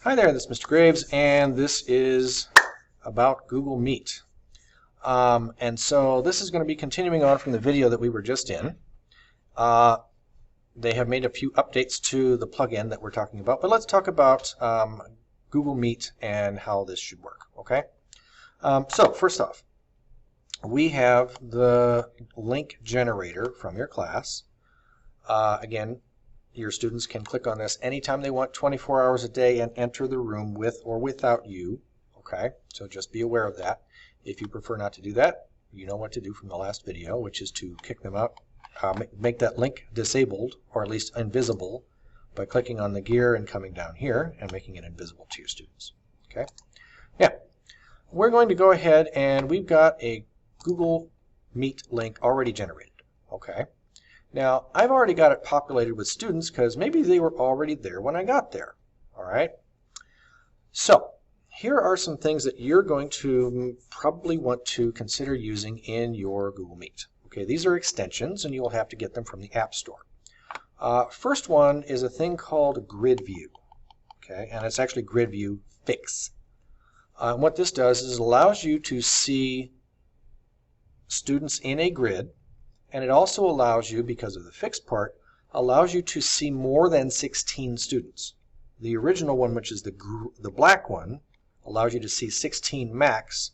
Hi there, this is Mr. Graves, and this is about Google Meet. And so this is going to be continuing on from the video that we were just in. They have made a few updates to the plugin that we're talking about, but let's talk about Google Meet and how this should work, okay? So first off, we have the link generator from your class. Again, your students can click on this anytime they want, 24 hours a day, and enter the room with or without you. Okay, so just be aware of that. If you prefer not to do that, you know what to do from the last video, which is to kick them out, make that link disabled, or at least invisible, by clicking on the gear and coming down here and making it invisible to your students. Okay, yeah, we're going to go ahead and we've got a Google Meet link already generated. Okay. Now, I've already got it populated with students because maybe they were already there when I got there. All right. So here are some things that you're going to probably want to consider using in your Google Meet. Okay, these are extensions, and you will have to get them from the App Store. First one is a thing called Grid View. Okay, and it's actually Grid View Fix. What this does is it allows you to see students in a grid. And it also allows you, because of the fixed part, allows you to see more than 16 students. The original one, which is the black one, allows you to see 16 max,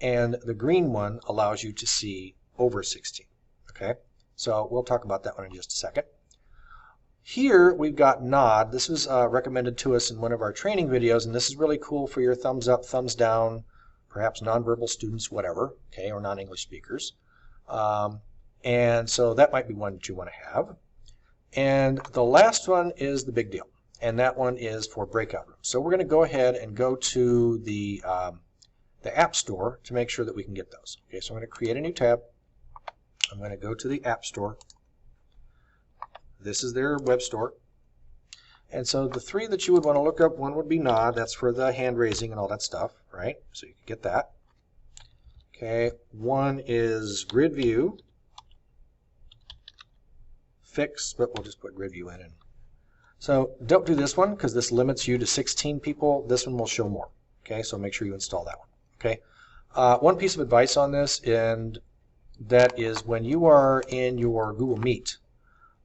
and the green one allows you to see over 16. Okay, so we'll talk about that one in just a second. Here we've got Nod. This was recommended to us in one of our training videos, and this is really cool for your thumbs up, thumbs down, perhaps nonverbal students, whatever, okay, or non-English speakers. And so that might be one that you want to have. And the last one is the big deal, and that one is for breakout rooms. So we're going to go ahead and go to the App Store to make sure that we can get those. Okay, so I'm going to create a new tab. I'm going to go to the App Store. This is their web store. And so the three that you would want to look up, one would be Nod. That's for the hand raising and all that stuff, right? So you can get that. Okay, one is Grid View. Fix, but we'll just put Grid View in. So don't do this one because this limits you to 16 people. This one will show more. Okay, so make sure you install that one. Okay, one piece of advice on this, and that is when you are in your Google Meet,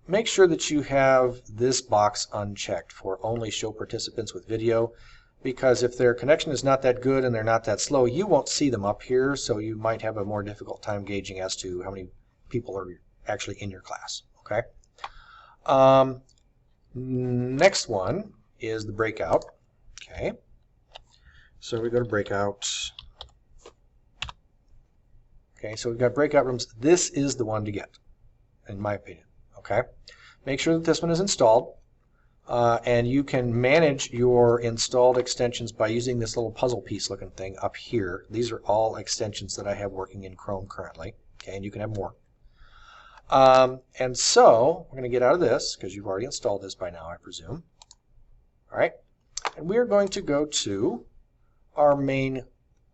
make sure that you have this box unchecked for only show participants with video, because if their connection is not that good and they're not that slow, you won't see them up here, so you might have a more difficult time gauging as to how many people are actually in your class. Okay. Next one is the breakout. Okay. So we go to breakout. Okay, so we've got breakout rooms. This is the one to get, in my opinion. Okay. Make sure that this one is installed. And you can manage your installed extensions by using this little puzzle piece looking thing up here. These are all extensions that I have working in Chrome currently. Okay, and you can have more. And so we're going to get out of this because you've already installed this by now, I presume. All right, and we are going to go to our main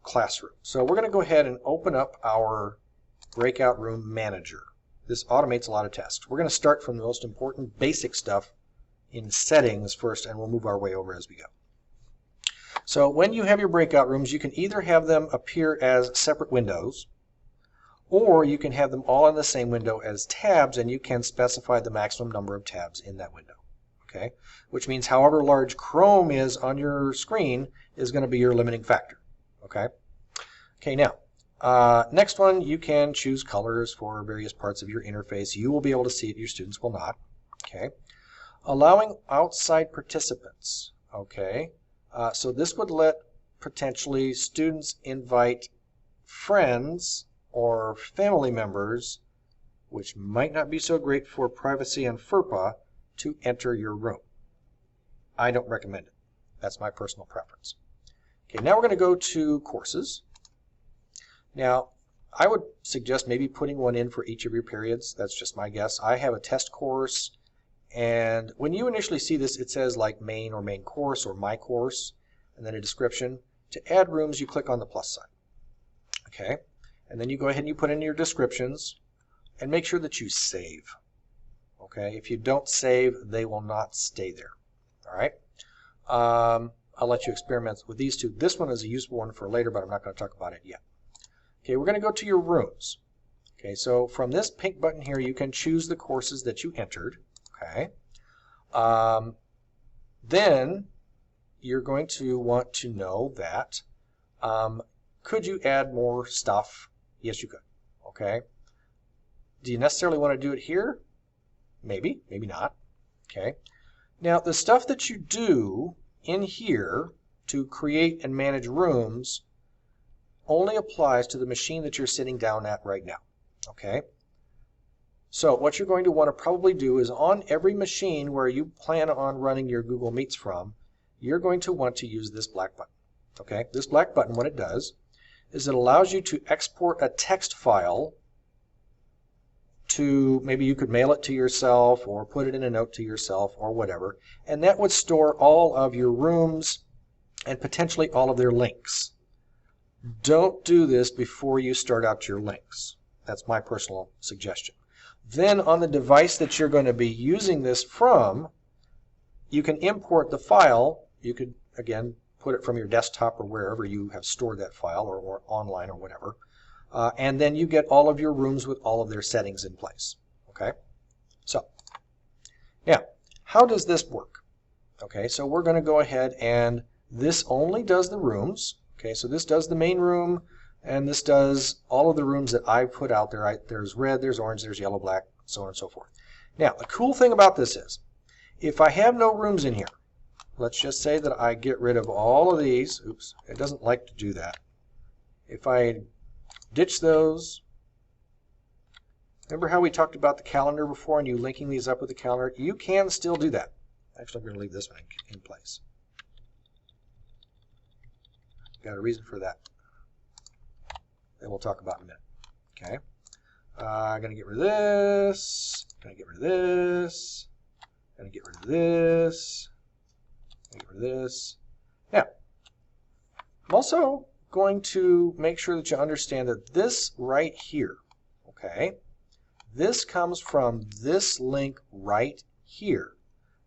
classroom. So we're going to go ahead and open up our breakout room manager. This automates a lot of tasks. We're going to start from the most important basic stuff in settings first, and we'll move our way over as we go. So when you have your breakout rooms, you can either have them appear as separate windows, or you can have them all in the same window as tabs, and you can specify the maximum number of tabs in that window. Okay, which means however large Chrome is on your screen is going to be your limiting factor. Okay. Okay, now next one, you can choose colors for various parts of your interface. You will be able to see it, your students will not. Okay. Allowing outside participants. Okay. So this would let potentially students invite friends or family members, which might not be so great for privacy and FERPA, to enter your room. I don't recommend it. That's my personal preference. Okay, now we're going to go to courses. Now, I would suggest maybe putting one in for each of your periods. That's just my guess. I have a test course, and when you initially see this, it says like main or main course or my course, and then a description. To add rooms, you click on the plus sign. Okay. And then you go ahead and you put in your descriptions and make sure that you save. Okay, if you don't save, they will not stay there. All right. I'll let you experiment with these two. This one is a useful one for later, but I'm not going to talk about it yet. Okay, we're going to go to your rooms. Okay, so from this pink button here, you can choose the courses that you entered. Okay. Then you're going to want to know that could you add more stuff? Yes, you could. Okay. Do you necessarily want to do it here? Maybe, maybe not. Okay. Now, the stuff that you do in here to create and manage rooms only applies to the machine that you're sitting down at right now. Okay. So what you're going to want to probably do is on every machine where you plan on running your Google Meets from, you're going to want to use this black button. Okay. This black button, what it does is it allows you to export a text file to, maybe you could mail it to yourself or put it in a note to yourself or whatever, and that would store all of your rooms and potentially all of their links. Don't do this before you start out your links. That's my personal suggestion. Then on the device that you're going to be using this from, you can import the file. You could, again, put it from your desktop or wherever you have stored that file, or online or whatever. And then you get all of your rooms with all of their settings in place. Okay? So, now, how does this work? Okay, so we're going to go ahead and this only does the rooms. Okay, so this does the main room, and this does all of the rooms that I put out there. There's red, there's orange, there's yellow, black, so on and so forth. Now, the cool thing about this is, if I have no rooms in here, let's just say that I get rid of all of these. Oops, it doesn't like to do that. If I ditch those, remember how we talked about the calendar before and you linking these up with the calendar? You can still do that. Actually, I'm going to leave this one in place. Got a reason for that that we'll talk about in a minute. Okay. I'm going to get rid of this. Going to get rid of this. Going to get rid of this. Going to get rid of this. Now, I'm also going to make sure that you understand that this right here, okay, this comes from this link right here,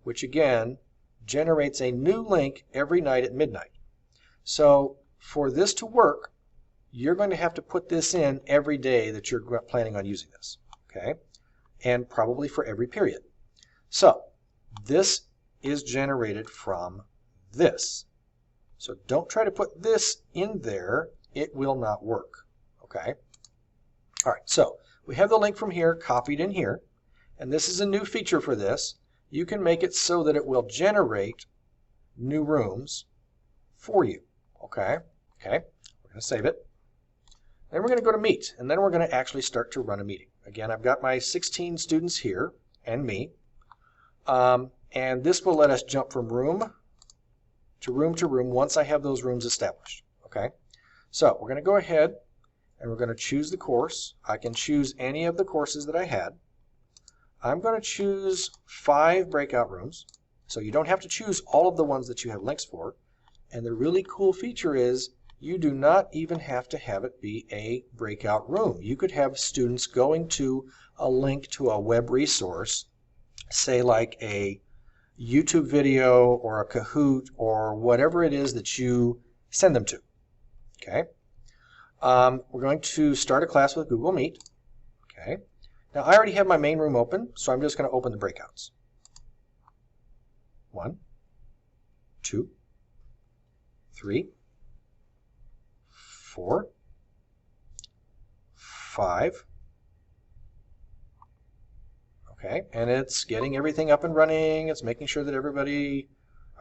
which again generates a new link every night at midnight. So for this to work, you're going to have to put this in every day that you're planning on using this, okay, and probably for every period. So this is generated from this. So don't try to put this in there. It will not work, okay? All right, so we have the link from here copied in here, and this is a new feature for this. You can make it so that it will generate new rooms for you, okay? Okay, we're going to save it. Then we're going to go to Meet, and then we're going to actually start to run a meeting. Again, I've got my 16 students here and me, and this will let us jump from room to room once I have those rooms established. Okay, so we're going to go ahead and we're going to choose the course. I can choose any of the courses that I had. I'm going to choose 5 breakout rooms, so you don't have to choose all of the ones that you have links for. And the really cool feature is you do not even have to have it be a breakout room. You could have students going to a link to a web resource, say like a YouTube video or a Kahoot or whatever it is that you send them to. Okay. We're going to start a class with Google Meet. Okay. Now I already have my main room open, so I'm just going to open the breakouts. 1, 2, 3, 4, 5. Okay, and it's getting everything up and running. It's making sure that everybody,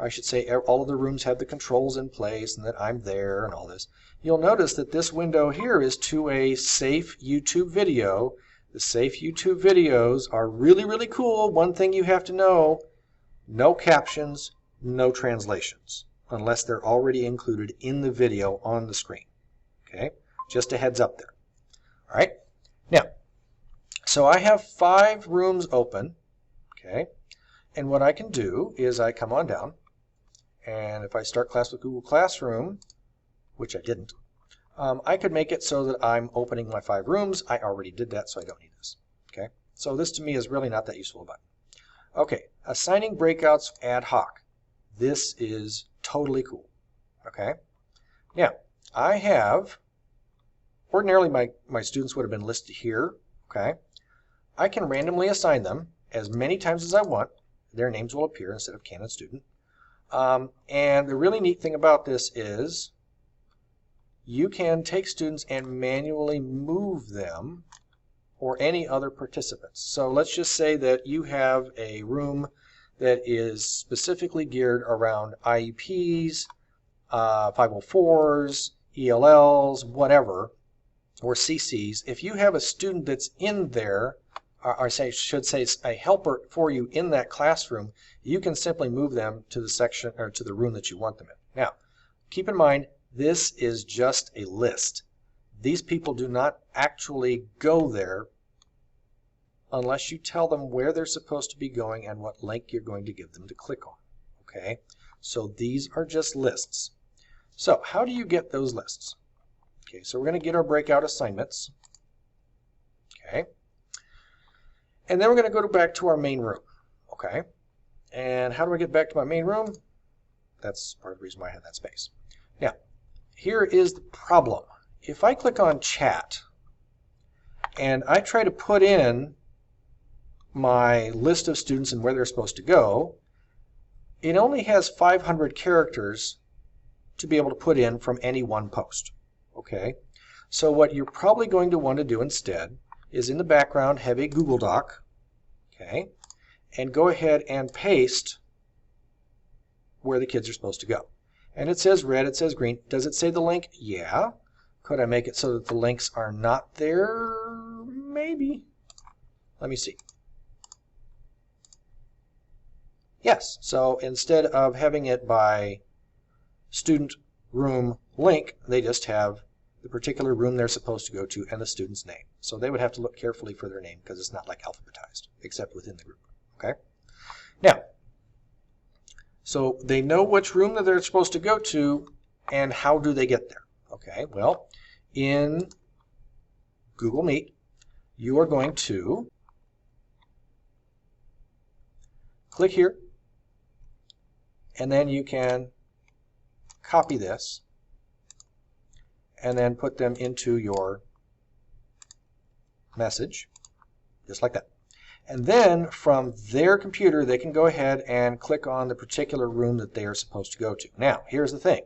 I should say all of the rooms have the controls in place and that I'm there and all this. You'll notice that this window here is to a safe YouTube video. The safe YouTube videos are really, really cool. One thing you have to know, no captions, no translations, unless they're already included in the video on the screen. Okay, just a heads up there. All right, now, so I have 5 rooms open, okay, and what I can do is I come on down, and if I start class with Google Classroom, which I didn't, I could make it so that I'm opening my 5 rooms. I already did that, so I don't need this, okay? So this to me is really not that useful a button. Okay, assigning breakouts ad hoc. This is totally cool. Okay. Now, I have, ordinarily my students would have been listed here. Okay. I can randomly assign them as many times as I want. Their names will appear instead of Canon student. And the really neat thing about this is you can take students and manually move them or any other participants. So let's just say that you have a room that is specifically geared around IEPs, 504s, ELLs, whatever, or CCs. If you have a student that's in there, or should say a helper for you in that classroom, you can simply move them to the section or to the room that you want them in. Now, keep in mind, this is just a list. These people do not actually go there unless you tell them where they're supposed to be going and what link you're going to give them to click on. Okay, so these are just lists. So how do you get those lists? Okay, so we're going to get our breakout assignments. Okay, and then we're going to go back to our main room. Okay, and how do I get back to my main room? That's part of the reason why I have that space. Now, here is the problem. If I click on chat and I try to put in my list of students and where they're supposed to go, it only has 500 characters to be able to put in from any one post. Okay, so what you're probably going to want to do instead is in the background have a Google Doc, okay, and go ahead and paste where the kids are supposed to go. And it says red, it says green. Does it say the link? Yeah. Could I make it so that the links are not there? Maybe. Let me see. Yes, so instead of having it by student room link, they just have the particular room they're supposed to go to and the student's name. So they would have to look carefully for their name because it's not like alphabetized, except within the group. Okay? Now, so they know which room that they're supposed to go to and how do they get there. Okay, well, in Google Meet, you are going to click here, and then you can copy this and then put them into your message, just like that. And then from their computer, they can go ahead and click on the particular room that they are supposed to go to. Now, here's the thing.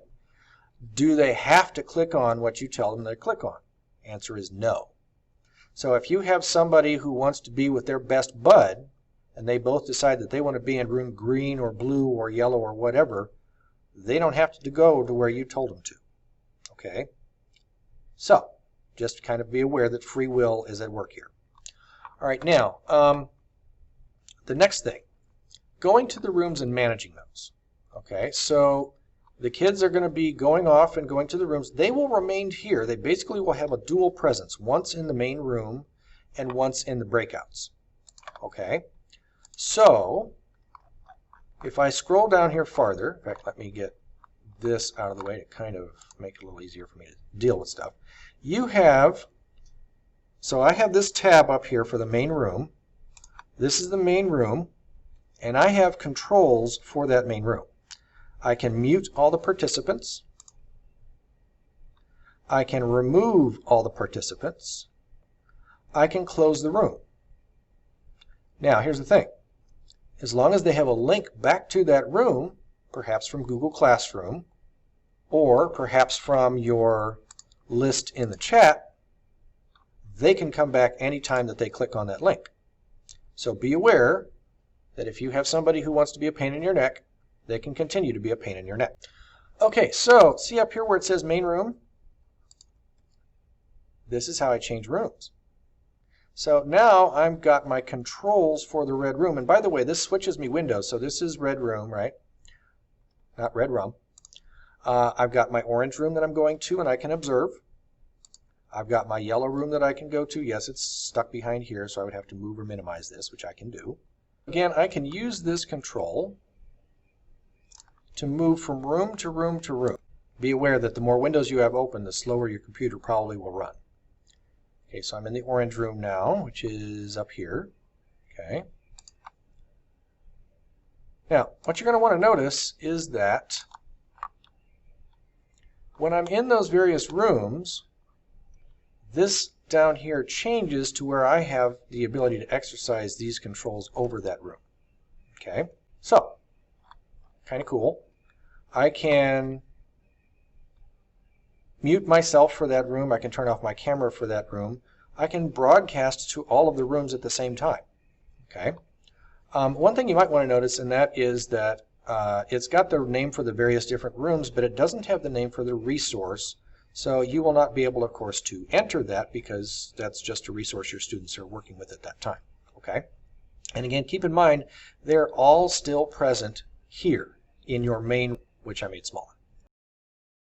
Do they have to click on what you tell them to click on? Answer is no. So if you have somebody who wants to be with their best bud, and they both decide that they want to be in room green or blue or yellow or whatever, they don't have to go to where you told them to. Okay? So, just kind of be aware that free will is at work here. All right, now, the next thing, going to the rooms and managing those. Okay, so the kids are going to be going off and going to the rooms. They will remain here. They basically will have a dual presence, once in the main room and once in the breakouts. Okay, so if I scroll down here farther, in fact, let me get this out of the way to kind of make it a little easier for me to deal with stuff. You have, so I have this tab up here for the main room. This is the main room, and I have controls for that main room. I can mute all the participants. I can remove all the participants. I can close the room. Now, here's the thing. As long as they have a link back to that room, perhaps from Google Classroom, or perhaps from your list in the chat, they can come back anytime that they click on that link. So be aware that if you have somebody who wants to be a pain in your neck, they can continue to be a pain in your neck. Okay, so see up here where it says main room? This is how I change rooms. So now I've got my controls for the red room. And by the way, this switches me windows. So this is red room, right? Not red rum. I've got my orange room that I'm going to and I can observe. I've got my yellow room that I can go to. Yes, it's stuck behind here, so I would have to move or minimize this, which I can do. Again, I can use this control to move from room to room to room. Be aware that the more windows you have open, the slower your computer probably will run. Okay, so I'm in the orange room now, which is up here. Okay. Now, what you're going to want to notice is that when I'm in those various rooms, this down here changes to where I have the ability to exercise these controls over that room. Okay, so kind of cool. I can mute myself for that room. I can turn off my camera for that room. I can broadcast to all of the rooms at the same time. Okay. One thing you might want to notice, and that is that it's got the name for the various different rooms, but it doesn't have the name for the resource. So you will not be able, of course, to enter that because that's just a resource your students are working with at that time. Okay. And again, keep in mind, they're all still present here in your main, which I made smaller.